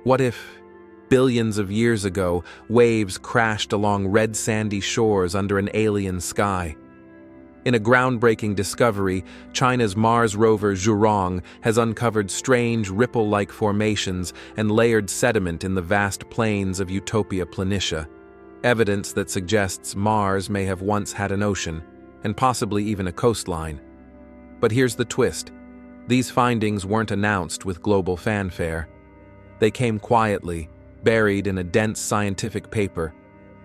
What if, billions of years ago, waves crashed along red sandy shores under an alien sky? In a groundbreaking discovery, China's Mars rover Zhurong has uncovered strange ripple-like formations and layered sediment in the vast plains of Utopia Planitia, evidence that suggests Mars may have once had an ocean, and possibly even a coastline. But here's the twist. These findings weren't announced with global fanfare. They came quietly, buried in a dense scientific paper,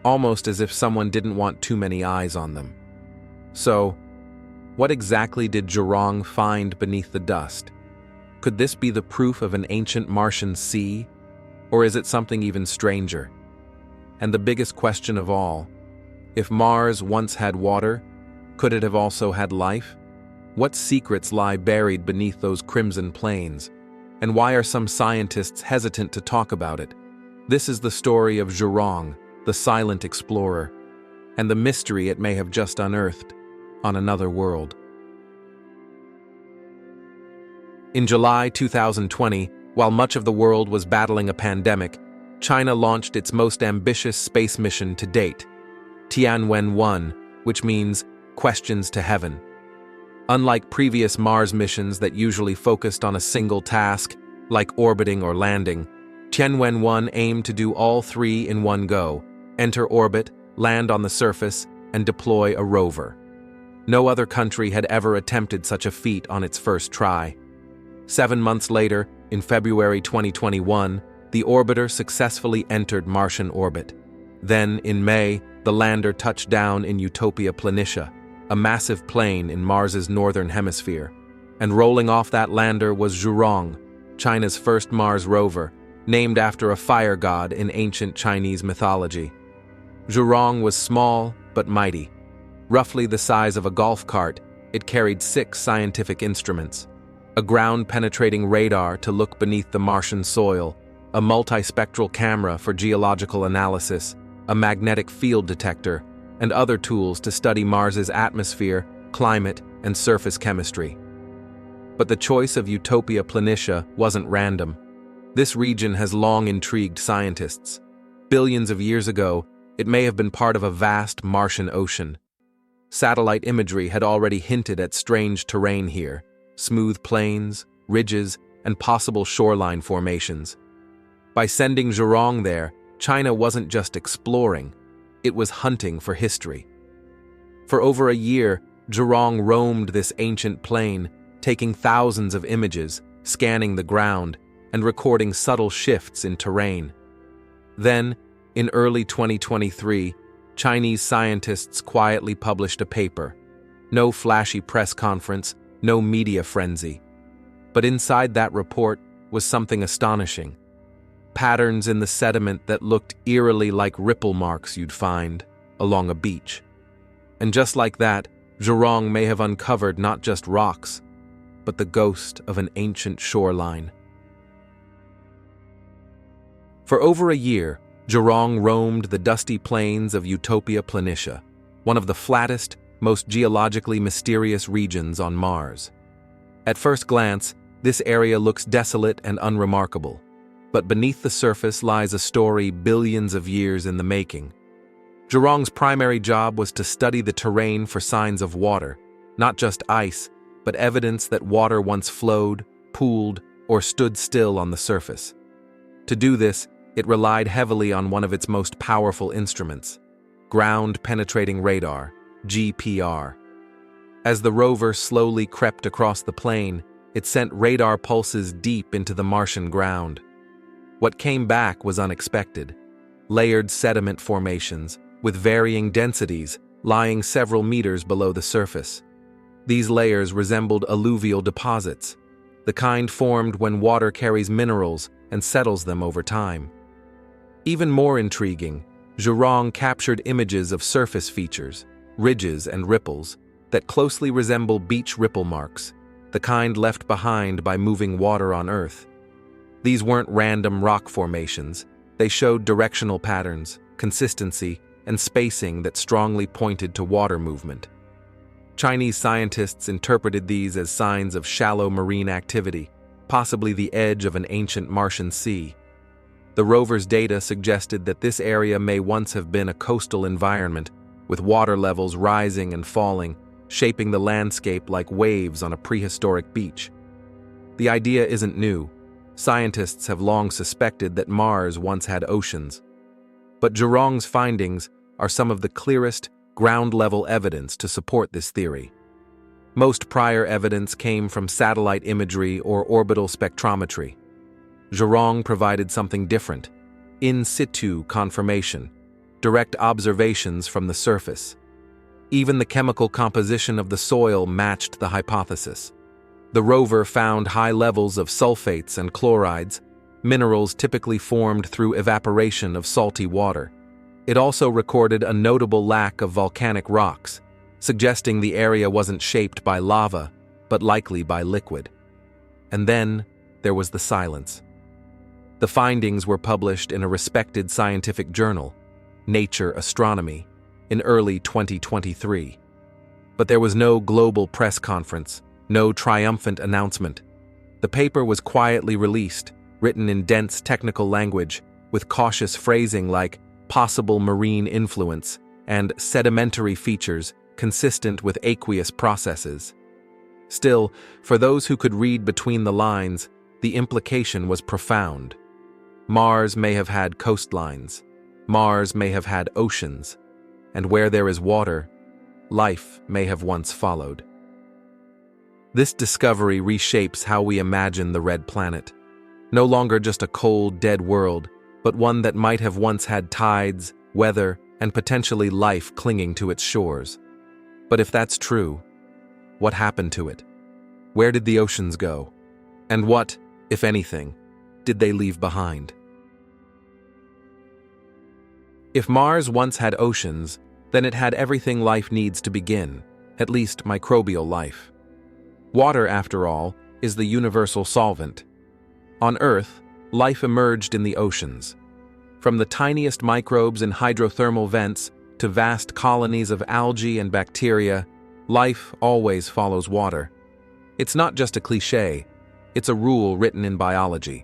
almost as if someone didn't want too many eyes on them. So, what exactly did Zhurong find beneath the dust? Could this be the proof of an ancient Martian sea? Or is it something even stranger? And the biggest question of all, if Mars once had water, could it have also had life? What secrets lie buried beneath those crimson plains? And why are some scientists hesitant to talk about it? This is the story of Zhurong, the silent explorer, and the mystery it may have just unearthed on another world. In July 2020, while much of the world was battling a pandemic, China launched its most ambitious space mission to date, Tianwen-1, which means questions to heaven. Unlike previous Mars missions that usually focused on a single task, like orbiting or landing, Tianwen-1 aimed to do all three in one go: enter orbit, land on the surface, and deploy a rover. No other country had ever attempted such a feat on its first try. 7 months later, in February 2021, the orbiter successfully entered Martian orbit. Then, in May, the lander touched down in Utopia Planitia, a massive plain in Mars's northern hemisphere. And rolling off that lander was Zhurong, China's first Mars rover, named after a fire god in ancient Chinese mythology. Zhurong was small but mighty. Roughly the size of a golf cart, it carried 6 scientific instruments: a ground-penetrating radar to look beneath the Martian soil, a multispectral camera for geological analysis, a magnetic field detector, and other tools to study Mars's atmosphere, climate, and surface chemistry. But the choice of Utopia Planitia wasn't random. This region has long intrigued scientists. Billions of years ago, it may have been part of a vast Martian ocean. Satellite imagery had already hinted at strange terrain here: smooth plains, ridges, and possible shoreline formations. By sending Zhurong there, China wasn't just exploring, it was hunting for history. For over a year, Zhurong roamed this ancient plain, taking thousands of images, scanning the ground, and recording subtle shifts in terrain. Then, in early 2023, Chinese scientists quietly published a paper. No flashy press conference, no media frenzy. But inside that report was something astonishing. Patterns in the sediment that looked eerily like ripple marks you'd find along a beach. And just like that, Zhurong may have uncovered not just rocks, but the ghost of an ancient shoreline. For over a year, Zhurong roamed the dusty plains of Utopia Planitia, one of the flattest, most geologically mysterious regions on Mars. At first glance, this area looks desolate and unremarkable, but beneath the surface lies a story billions of years in the making. Zhurong's primary job was to study the terrain for signs of water, not just ice, but evidence that water once flowed, pooled, or stood still on the surface. To do this, it relied heavily on one of its most powerful instruments, ground-penetrating radar, GPR. As the rover slowly crept across the plain, it sent radar pulses deep into the Martian ground. What came back was unexpected: layered sediment formations, with varying densities, lying several meters below the surface. These layers resembled alluvial deposits, the kind formed when water carries minerals and settles them over time. Even more intriguing, Zhurong captured images of surface features, ridges and ripples, that closely resemble beach ripple marks, the kind left behind by moving water on Earth. These weren't random rock formations. They showed directional patterns, consistency, and spacing that strongly pointed to water movement. Chinese scientists interpreted these as signs of shallow marine activity, possibly the edge of an ancient Martian sea. The rover's data suggested that this area may once have been a coastal environment, with water levels rising and falling, shaping the landscape like waves on a prehistoric beach. The idea isn't new. Scientists have long suspected that Mars once had oceans. But Zhurong's findings are some of the clearest, ground-level evidence to support this theory. Most prior evidence came from satellite imagery or orbital spectrometry. Zhurong provided something different: in situ confirmation, direct observations from the surface. Even the chemical composition of the soil matched the hypothesis. The rover found high levels of sulfates and chlorides, minerals typically formed through evaporation of salty water. It also recorded a notable lack of volcanic rocks, suggesting the area wasn't shaped by lava, but likely by liquid. And then there was the silence. The findings were published in a respected scientific journal, Nature Astronomy, in early 2023. But there was no global press conference, no triumphant announcement. The paper was quietly released, written in dense technical language, with cautious phrasing like possible marine influence and sedimentary features consistent with aqueous processes. Still, for those who could read between the lines, the implication was profound. Mars may have had coastlines. Mars may have had oceans. And where there is water, life may have once followed. This discovery reshapes how we imagine the red planet. No longer just a cold, dead world, but one that might have once had tides, weather, and potentially life clinging to its shores. But if that's true, what happened to it? Where did the oceans go? And what, if anything, did they leave behind? If Mars once had oceans, then it had everything life needs to begin, at least microbial life. Water, after all, is the universal solvent. On Earth, life emerged in the oceans. From the tiniest microbes in hydrothermal vents to vast colonies of algae and bacteria, life always follows water. It's not just a cliché, it's a rule written in biology.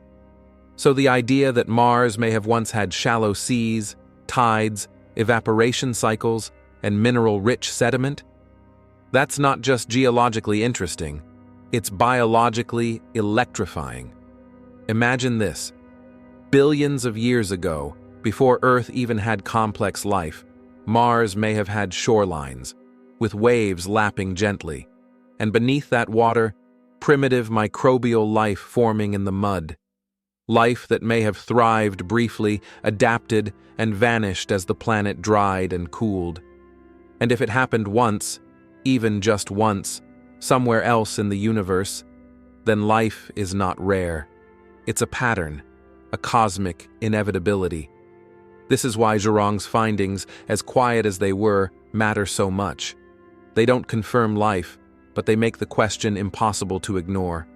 So the idea that Mars may have once had shallow seas, tides, evaporation cycles, and mineral-rich sediment? That's not just geologically interesting, it's biologically electrifying. Imagine this. Billions of years ago, before Earth even had complex life, Mars may have had shorelines, with waves lapping gently, and beneath that water, primitive microbial life forming in the mud. Life that may have thrived briefly, adapted, and vanished as the planet dried and cooled. And if it happened once, even just once, somewhere else in the universe, then life is not rare. It's a pattern, a cosmic inevitability. This is why Zhurong's findings, as quiet as they were, matter so much. They don't confirm life, but they make the question impossible to ignore.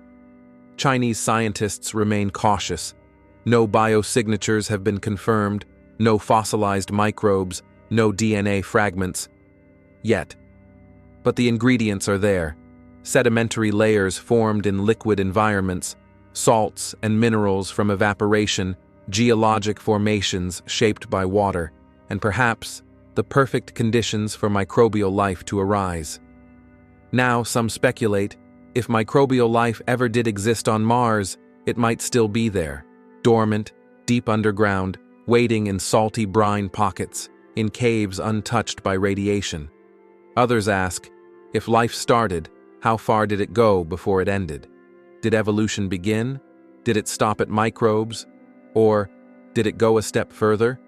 Chinese scientists remain cautious. No biosignatures have been confirmed, no fossilized microbes, no DNA fragments. Yet. But the ingredients are there. Sedimentary layers formed in liquid environments, salts and minerals from evaporation, geologic formations shaped by water, and perhaps the perfect conditions for microbial life to arise. Now, some speculate, if microbial life ever did exist on Mars, it might still be there, dormant, deep underground, waiting in salty brine pockets, in caves untouched by radiation. Others ask, if life started, how far did it go before it ended? Did evolution begin? Did it stop at microbes? Or did it go a step further?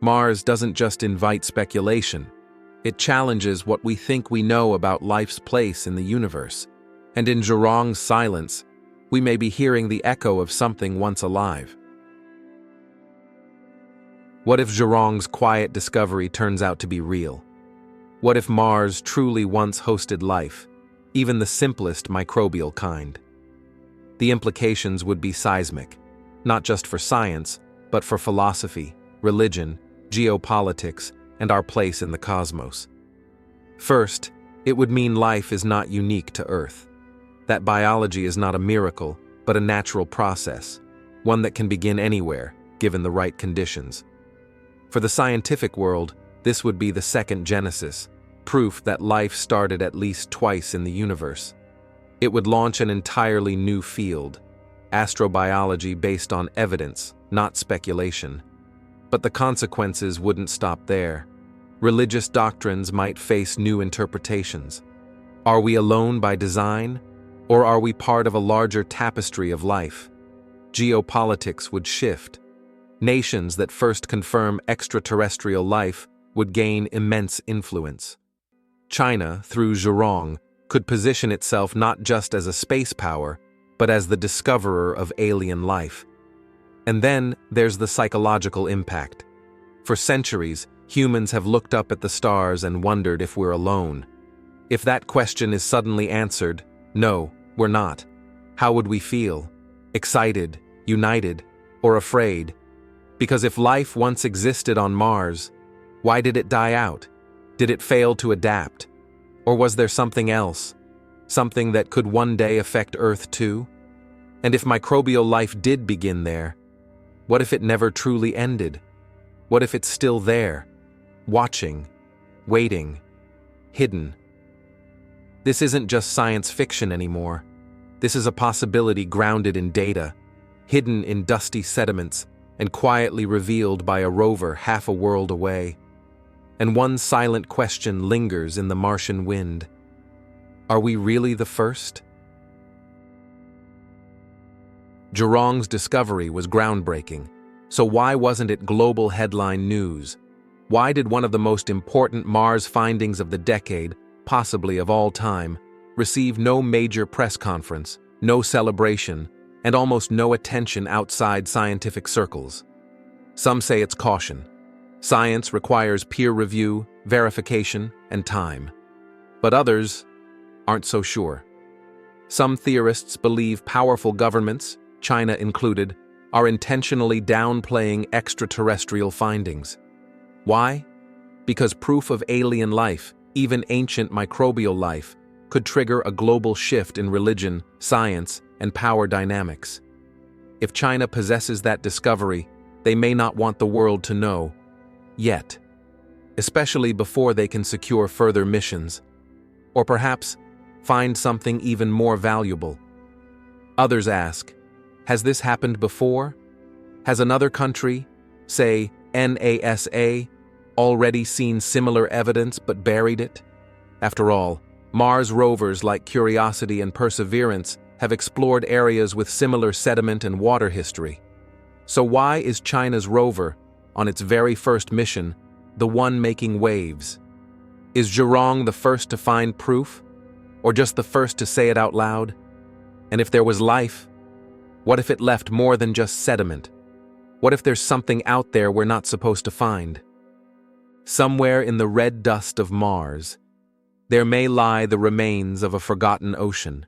Mars doesn't just invite speculation. It challenges what we think we know about life's place in the universe. And in Zhurong's silence, we may be hearing the echo of something once alive. What if Zhurong's quiet discovery turns out to be real? What if Mars truly once hosted life, even the simplest microbial kind? The implications would be seismic, not just for science, but for philosophy, religion, geopolitics, and our place in the cosmos. First, it would mean life is not unique to Earth. That biology is not a miracle, but a natural process, one that can begin anywhere, given the right conditions. For the scientific world, this would be the second genesis, proof that life started at least twice in the universe. It would launch an entirely new field, astrobiology based on evidence, not speculation. But the consequences wouldn't stop there. Religious doctrines might face new interpretations. Are we alone by design, or are we part of a larger tapestry of life? Geopolitics would shift. Nations that first confirm extraterrestrial life would gain immense influence. China, through Zhurong, could position itself not just as a space power, but as the discoverer of alien life. And then there's the psychological impact. For centuries, humans have looked up at the stars and wondered if we're alone. If that question is suddenly answered, no, we're not, how would we feel? Excited, united, or afraid? Because if life once existed on Mars, why did it die out? Did it fail to adapt? Or was there something else? Something that could one day affect Earth too? And if microbial life did begin there, what if it never truly ended? What if it's still there, watching, waiting, hidden? This isn't just science fiction anymore. This is a possibility grounded in data, hidden in dusty sediments, and quietly revealed by a rover half a world away. And one silent question lingers in the Martian wind. Are we really the first? Zhurong's discovery was groundbreaking, so why wasn't it global headline news? Why did one of the most important Mars findings of the decade, possibly of all time, receive no major press conference, no celebration, and almost no attention outside scientific circles? Some say it's caution. Science requires peer review, verification, and time. But others aren't so sure. Some theorists believe powerful governments, China included, are intentionally downplaying extraterrestrial findings. Why? Because proof of alien life, even ancient microbial life, could trigger a global shift in religion, science, and power dynamics. If China possesses that discovery, they may not want the world to know, yet, especially before they can secure further missions, or perhaps find something even more valuable. Others ask, has this happened before? Has another country, say NASA, already seen similar evidence but buried it? After all, Mars rovers like Curiosity and Perseverance have explored areas with similar sediment and water history. So why is China's rover, on its very first mission, the one making waves? Is Zhurong the first to find proof, or just the first to say it out loud? And if there was life, what if it left more than just sediment? What if there's something out there we're not supposed to find? Somewhere in the red dust of Mars, there may lie the remains of a forgotten ocean,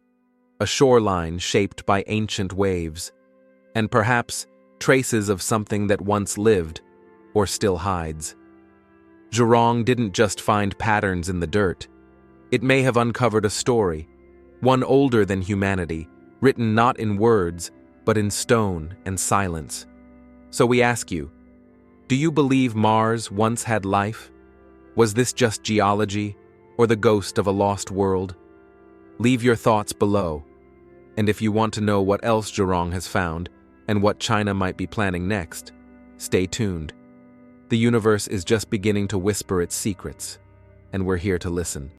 a shoreline shaped by ancient waves, and perhaps traces of something that once lived, or still hides. Zhurong didn't just find patterns in the dirt. It may have uncovered a story, one older than humanity, written not in words, but in stone and silence. So we ask you, do you believe Mars once had life? Was this just geology, or the ghost of a lost world? Leave your thoughts below. And if you want to know what else Zhurong has found, and what China might be planning next, stay tuned. The universe is just beginning to whisper its secrets, and we're here to listen.